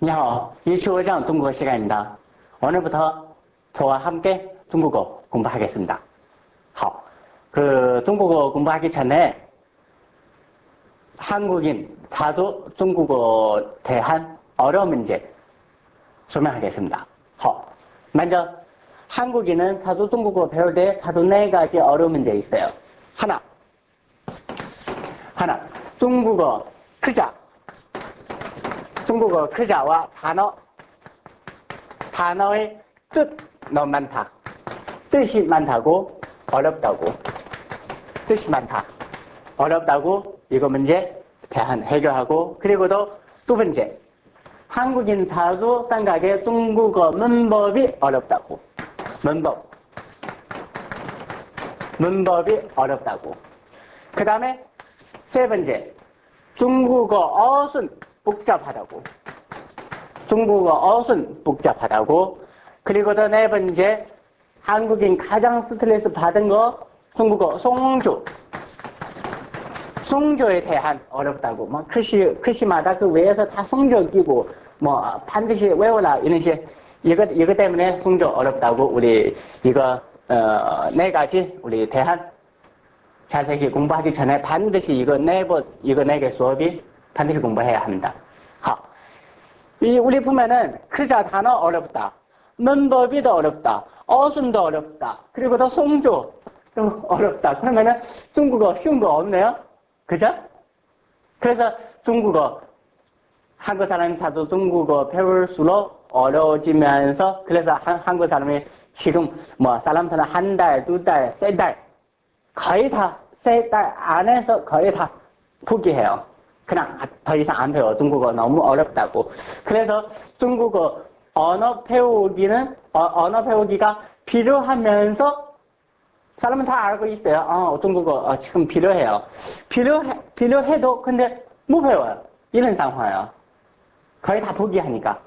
你好, 유치원장 중국어 시간입니다. 오늘부터 저와 함께 중국어 공부하겠습니다. 好, 중국어 공부하기 전에 한국인 자주 중국어 대한 어려운 문제 설명하겠습니다. 好, 먼저 한국인은 자주 중국어 배울 때 자주 4가지 어려운 문제 있어요. 하나, 중국어 글자. 중국어 글자와 단어의 뜻 너무 많다. 뜻이 많다고 어렵다고. 뜻이 많다. 어렵다고 이거 문제 대한 해결하고, 그리고 또 두 번째, 한국인 자주 생각에 중국어 문법이 어렵다고. 문법이 어렵다고. 그 다음에 세 번째, 중국어 어순 복잡하다고. 중국어 어순 복잡하다고. 그리고 또 네 번째, 한국인 가장 스트레스 받은 거 중국어 송조에 대한 어렵다고. 뭐 글씨마다 그 외에서 다 송조 끼고 뭐 반드시 외워라 이런 식. 이거 때문에 송조 어렵다고. 우리 이거 4가지 우리 대한 자세히 공부하기 전에 반드시 이거 4개 수업이 반드시 공부해야 합니다. 우리 보면은 글자 단어 어렵다. 문법이 더 어렵다. 어순도 어렵다. 그리고 더 송조 좀 어렵다. 그러면은 중국어 쉬운 거 없네요? 그죠? 그래서 중국어, 한국 사람이 자주 중국어 배울수록 어려워지면서, 그래서 한국 사람이 지금 뭐 사람들은 1달, 2달, 3달, 거의 다 3달 안에서 거의 다 포기해요. 그냥 더 이상 안 배워. 중국어 너무 어렵다고. 그래서 중국어 언어 배우기가 필요하면서 사람은 다 알고 있어요. 중국어 지금 필요해요. 필요해도 근데 못 배워요. 이런 상황이에요. 거의 다 포기하니까.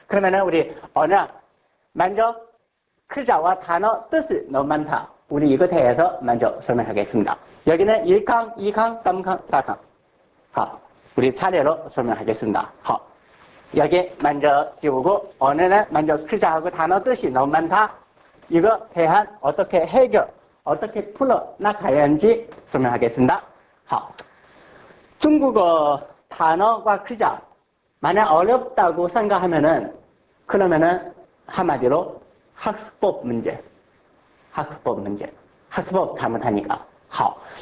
그러면은 우리 오늘 먼저 글자와 단어 뜻이 너무 많다. 우리 이거 대해서 먼저 설명하겠습니다. 여기는 1강, 2강, 3강, 4강. 우리 차례로 설명하겠습니다. 여기 먼저 지우고, 오늘은 먼저 글자하고 단어 뜻이 너무 많다. 이거 대한 어떻게 어떻게 풀어 나가야 하는지 설명하겠습니다. 중국어 단어와 글자, 만약 어렵다고 생각하면은, 그러면은 한마디로 학습법 문제. 학습법 잘못하니까.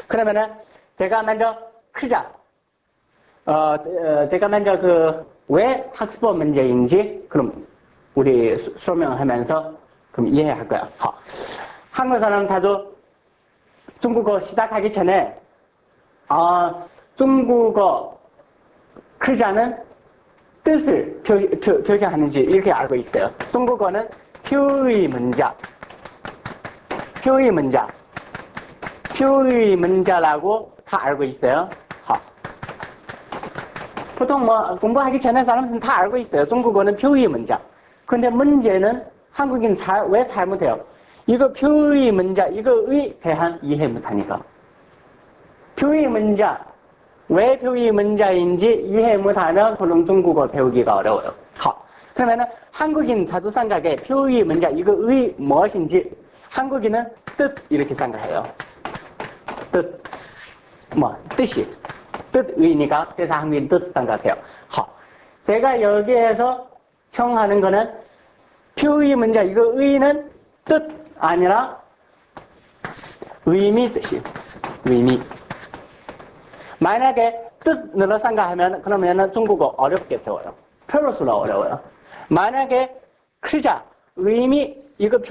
그러면은 제가 먼저 글자, 제가 먼저 왜 학습법 문제인지 그럼 우리 설명하면서 그럼 이해할 거야. 한국 사람 다들 중국어 시작하기 전에 중국어 글자는 뜻을 표시하는지 이렇게 알고 있어요. 중국어는 표의 문자라고 다 알고 있어요. 보통 뭐 공부하기 전에 사람들은 다 알고 있어요. 중국어는 표의 문자. 근데 문제는 한국인 왜 잘못해요? 이거 표의 문자, 이거의 대한 이해 못하니까. 표의 문자, 왜 표의 문자인지 이해 못하면 그럼 중국어 배우기가 어려워요. 그러면은 한국인 자주 생각에 표의 문자, 이거의 무엇인지 한국인은 뜻 이렇게 생각해요. 뜻의니까 그래서 한국인 뜻 생각해요. 제가 여기에서 청하는 거는 표의 문자, 이거 의는 뜻 아니라 의미 뜻이에요. 의미. 만약에 뜻으로 생각하면 그러면은 중국어 어렵게 배워요. 배울수록 어려워요. 만약에 글자, 의미, 이거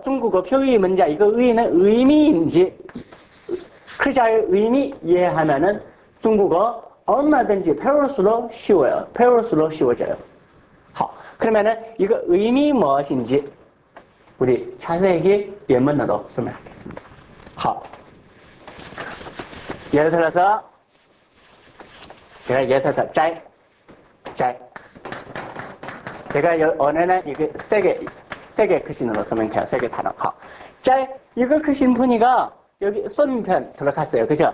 중국어 표의 문자, 이거 의는 의미인지 글자의 의미 이해하면은 중국어 얼마든지 배울수록 쉬워져요. 그러면은 이거 의미 무엇인지 우리 자세히 예문으로 설명하겠습니다. 예를 들어서 짤. 제가 오늘은 이게 세 개 글씨로 설명해요. 3개 단어. 짤, 이거 글씨 보니까 여기 손편 들어갔어요. 그죠?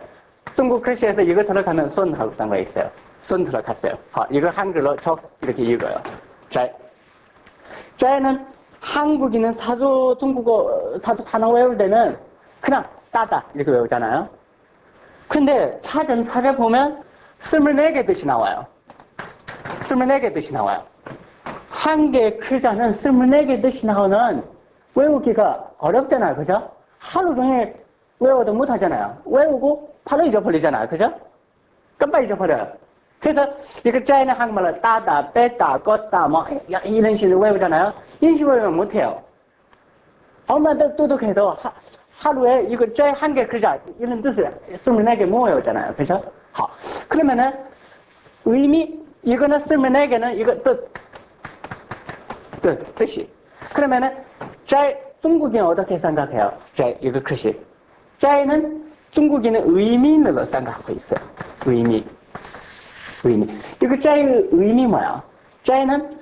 중국 글씨에서 이거 들어가면 손하고 상관있어요. 손 들어갔어요. 이거 한글로 적 이렇게 읽어요. 자에는 한국인은 사조 중국어 사조 단어 외울 때는 그냥 따다 이렇게 외우잖아요. 근데 사전 찾아보면 24개 뜻이 나와요. 24개 뜻이 나와요. 한 개의 글자는 24개 뜻이 나오는 외우기가 어렵잖아요. 그죠? 하루 종일 외워도 못하잖아요. 외우고 바로 잊어버리잖아요. 그죠? 깜빡 잊어버려요. 그래서 이거 짜이는 한국말로 따다, 뺐다, 껐다 뭐 이런 식으로 외우잖아요. 이런 식으로 외우면 못해요. 얼마나 똑똑해도 하루에 이거 짜이 한 개 글자 이런 뜻을 24개 못 외우잖아요. 그죠? 그러면은 의미 이거는 24개는 이거 뜻이. 그러면은 짜이 중국인 어떻게 생각해요? 짜이 이거 글씨. 짜이는 중국인은 의미로 생각하고 있어요. 의미. 이거 짜이의 의미 뭐야? 짜이는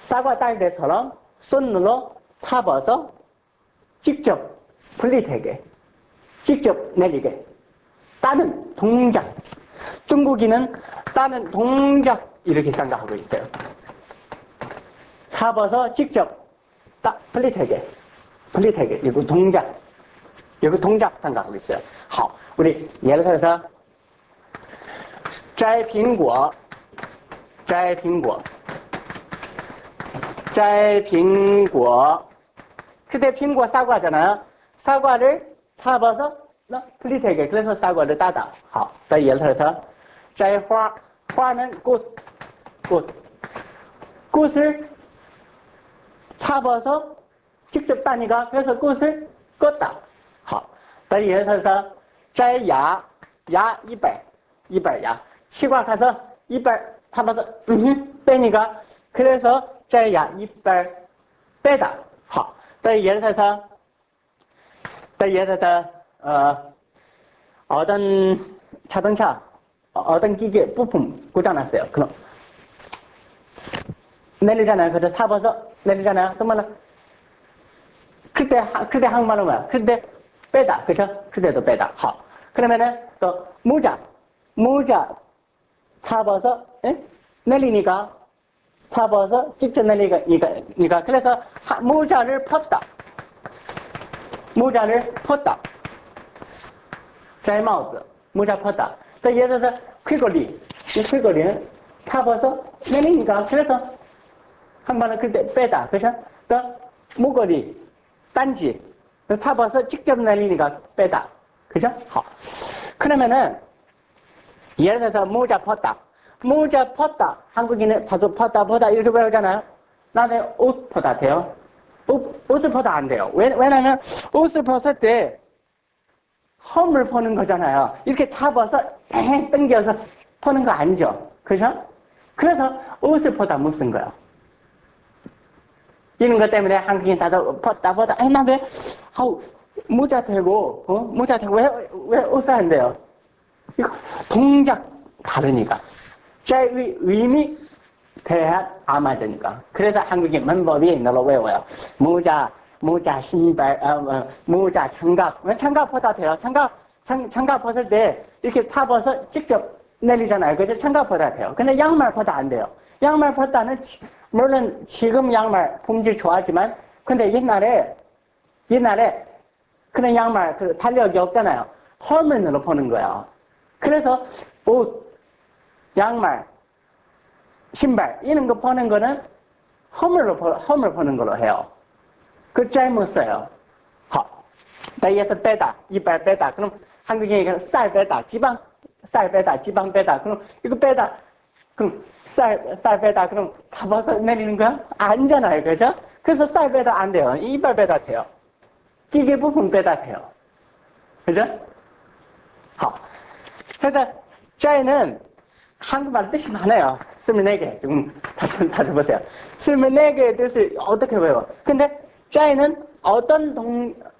사과 딸 때처럼 손으로 잡아서 직접 분리되게, 직접 내리게. 따는 동작. 중국인은 따는 동작 이렇게 생각하고 있어요. 잡아서 직접 분리되게. 이거 동작. 이거 동작 생각하고 있어요. 우리 예를 들어서 摘苹果 그때苹果 사과잖아요. 사과를 잡아서 분리되게. 그래서 사과를 따다. 예를 들어서 摘花 花는 꽃을 잡아서 직접 따니까 그래서 꽃을 껐다. 예를 들어서 摘牙 이빨 야. 치과 가서 이빨 잡아서 빼니까 그래서 摘牙 이빨 빼다. 예를 들어서 어떤 자동차 어떤 기계 부품 고장났어요. 그럼 내리잖아요. 그래서 잡아서 내리잖아요. 그러면 그때 한국말로 뭐야? 그때 빼다. 그죠? 그때도 빼다. 그러면은 또 모자 잡아서 내리니까 잡아서 직접 내리니까 그래서 모자를 폈다. 짤마우스 모자 폈다. 또 예를 들어서 귀걸이는 잡아서 내리니까 그래서 한번은 그때 빼다. 그죠? 또 목걸이 단지 잡아서 직접 내리니까 빼다. 그죠? 그러면은 예를 들어서 모자 폈다. 한국인은 자주 폈다 이렇게 외우잖아요. 나는 옷 폈다 돼요? 옷을 펴다 안 돼요. 왜냐면 옷을 벗을 때 홈을 퍼는 거잖아요. 이렇게 잡아서 당겨서 퍼는 거 아니죠. 그죠? 그래서 옷을 퍼다 못 쓴 거예요. 이런 것 때문에 한국인 다들 폈다. 나 왜, 모자 대고, 왜 옷을 안 돼요? 이거 동작 다르니까. 짜의 의미 대한 안 맞으니까. 그래서 한국인 문법이 너로 외워요. 모자, 신발, 모자, 장갑 퍼다 돼요. 장갑 벗을 때 이렇게 잡아서 직접 내리잖아요. 그래서 장갑 퍼다 돼요. 근데 양말 퍼다 안 돼요. 양말 퍼다는 물론 지금 양말 품질 좋아하지만 근데 옛날에 그런 양말 그 탄력이 없잖아요. 헐물로 퍼는 거예요. 그래서 옷, 양말, 신발 이런 거 퍼는 거는 헐물 퍼는 걸로 해요. 그 잘못 써요. 다이에서 빼다, 이빨 빼다. 그럼 한국인이 쌀 빼다, 지방 빼다. 그럼 이거 빼다. 그럼 쌀 빼다. 그럼 잡아서 내리는 거야? 아니잖아요. 그죠? 그래서 쌀 빼다 안 돼요. 이빨 빼다 돼요. 기계 부품 빼다 돼요. 그죠? 그래서 짜이는 한국말 뜻이 많아요. 24개. 지금 다시 보세요. 24개의 뜻을 어떻게 외워? 근데 짜이는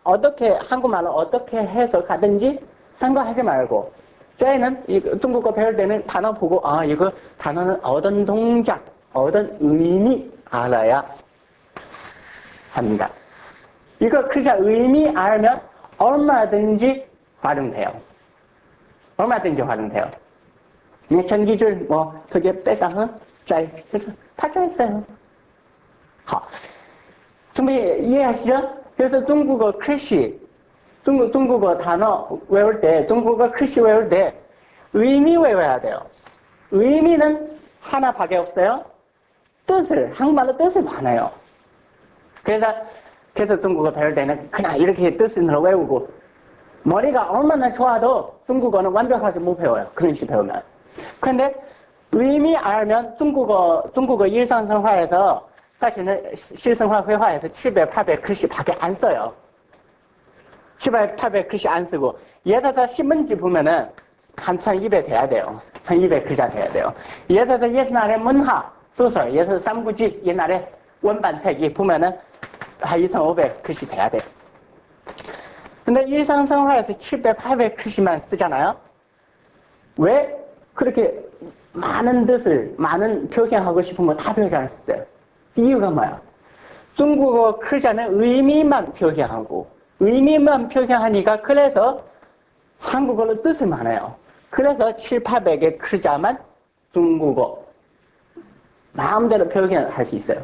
어떻게 한국말로 어떻게 해석하든지 생각하지 말고 짜이는 중국어 배울 때는 단어 보고 이거 단어는 어떤 동작, 어떤 의미 알아야 합니다. 이거 글자 의미 알면 얼마든지 발음돼요. 얼마든지 활용돼요. 전기줄 뭐 저게 빼다가 짜이 다 짜있어요. 好, 준비 이해하시죠? 그래서 중국어 글씨, 중국어 단어 외울 때, 중국어 글씨 외울 때 의미 외워야 돼요. 의미는 하나밖에 없어요. 뜻을, 한국말로 뜻을 많아요. 그래서 중국어 배울 때는 그냥 이렇게 뜻을 외우고, 머리가 얼마나 좋아도 중국어는 완벽하게 못 배워요. 그런 식으로 배우면. 근데 의미 알면 중국어 일상생활에서 사실은 실생활 회화에서 700, 800 글씨 밖에 안 써요. 700, 800 글씨 안 쓰고, 예를 들어서 신문지 보면은 한 1200 돼야 돼요. 1200 글자 돼야 돼요. 예를 들어서 옛날에 문화, 소설, 예를 들어서 삼국지 옛날에 원반책이 보면은 한 2500 글씨 돼야 돼요. 근데 일상생활에서 700, 800 글씨만 쓰잖아요. 왜 그렇게 많은 뜻을, 많은 표현하고 싶은 거 다 표현 안 했어요? 이유가 뭐야? 중국어 글자는 의미만 표현하고, 의미만 표현하니까 그래서 한국어로 뜻을 많아요. 그래서 7, 800의 글자만 중국어 마음대로 표현할 수 있어요.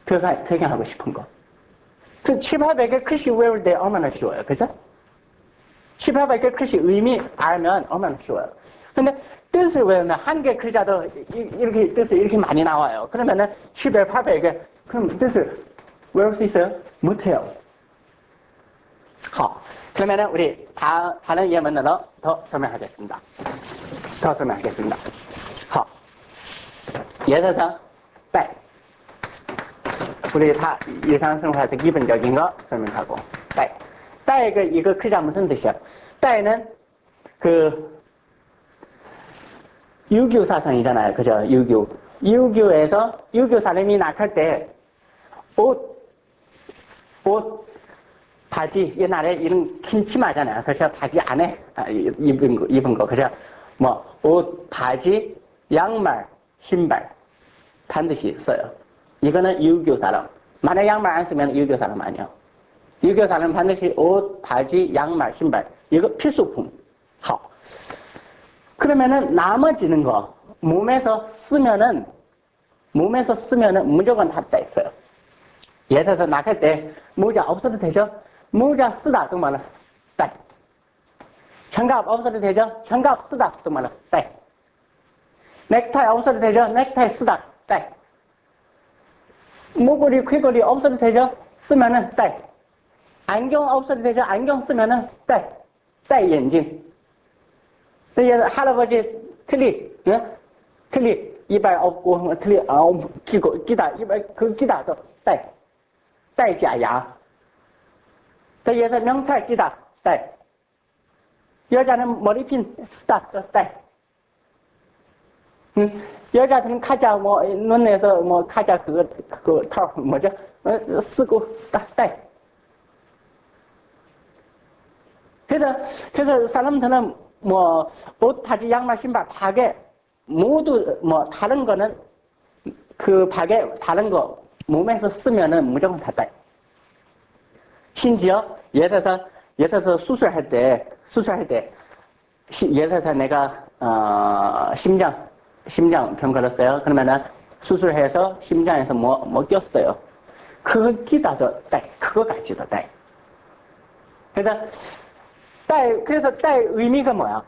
표현하고 싶은 거. 그 7, 800의 글씨 외울 때 얼마나 쉬워요. 그죠? 7, 800의 글씨 의미 알면 얼마나 쉬워요. 근데 뜻을 외우면 한 개 글자도 이렇게 뜻을 이렇게 많이 나와요. 그러면은 700, 800개 그럼 뜻을 외울 수 있어요? 못해요. 好, 그러면은 우리 다른 예문으로 더 설명하겠습니다.好, 예를 들어서 딸. 우리 다 일상생활에서 기본적인 거 설명하고. 딸 이거 글자 무슨 뜻이야? 딸은 유교 사상이잖아요. 그죠? 유교에서 유교 사람이 나갈 때 옷, 바지, 옛날에 이런 긴 치마잖아요. 그렇죠? 바지 안에 입은 거. 그죠? 뭐, 옷, 바지, 양말, 신발. 반드시 써요. 이거는 유교 사람. 만약 양말 안 쓰면 유교 사람 아니에요. 유교 사람은 반드시 옷, 바지, 양말, 신발. 이거 필수품. 好. 그러면은 나머지는 거, 몸에서 쓰면은 무조건 다 떼 있어요. 예를 들어서 나갈 때 모자 없어도 되죠? 모자 쓰다 또 말로 떼. 장갑 없어도 되죠? 장갑 쓰다 또 말로 떼. 넥타이 없어도 되죠? 넥타이 쓰다 떼. 목걸이, 귀걸이 없어도 되죠? 쓰면은 떼. 안경 없어도 되죠? 안경 쓰면은 떼. 떼眼镜. 할아버지 틀리, 이빨 없고 틀리 끼다 이빨 끼다도戴假牙. 얘도 명찰 끼다,戴. 여자는 머리핀 쓰다,戴. 여자들은 카자 눈에서 카자 그거 털 뭐죠? 쓰고戴. 그래서 사람들은 옷, 바지, 양말, 신발, 바게 모두 다른 거는 그 바게 다른 거 몸에서 쓰면은 무조건 다 따요. 심지어 예를 들어서 수술할 때 예를 들어서 내가 심장병 걸렸어요. 그러면은 수술해서 심장에서 뭐 꼈어요. 그거 끼다도 따요. 그거까지도 따요. 그래서 딸 의미가 뭐야?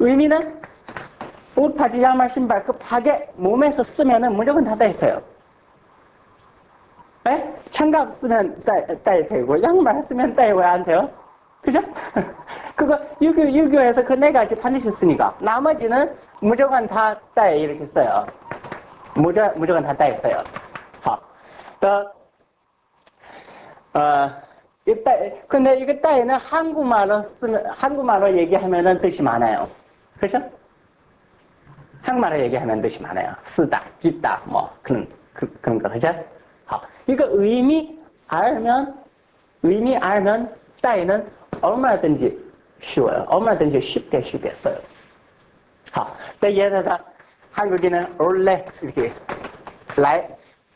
의미는 옷, 바지, 양말, 신발 그 바게 몸에서 쓰면은 무조건 다 따 있어요. 에? 장갑 쓰면 따야 되고 양말 쓰면 따야 왜 안 돼요? 그죠? 그거 유교에서 그 네 가지 반드시 쓰니까 나머지는 무조건 다 따야 이렇게 써요. 무조건 다 따야 써요. 好, 근데 이거 따위는 한국말로 얘기하면은 뜻이 많아요. 그죠? 한국말로 얘기하면 뜻이 많아요. 쓰다, 끼다, 그런 거, 그죠? 이거 의미 알면 따위는 얼마든지 쉬워요. 얼마든지 쉽게 써요. 예를 들어서 한국인은 올레, 이렇게,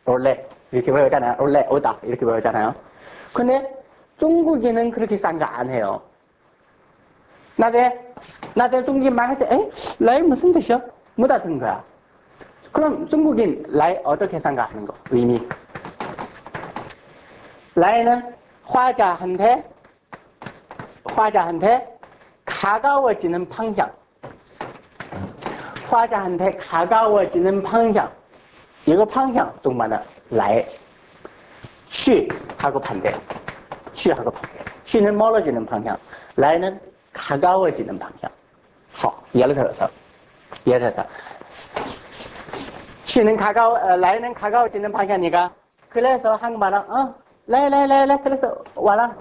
올레, 이렇게 외우잖아요. 올레, 오다, 이렇게 외우잖아요. 근데 중국인은 그렇게 싼 거 안 해요. 나대 중국인 말할 때, 에이, 라이 무슨 뜻이야? 못 알아듣는 거야. 그럼 중국인 라이 어떻게 생각하는 거? 의미. 라이는 화자한테 가까워지는 방향. 화자한테 가까워지는 방향. 이거 방향 중국말은 라이. 쉬하고 반대. 쉬는 멀어지는 방향. 라이는 가까워지는 방향. 好, 예를 들어서 라이는 가까워지는 방향이니까 그래서 한국말은 라이 그래서 와라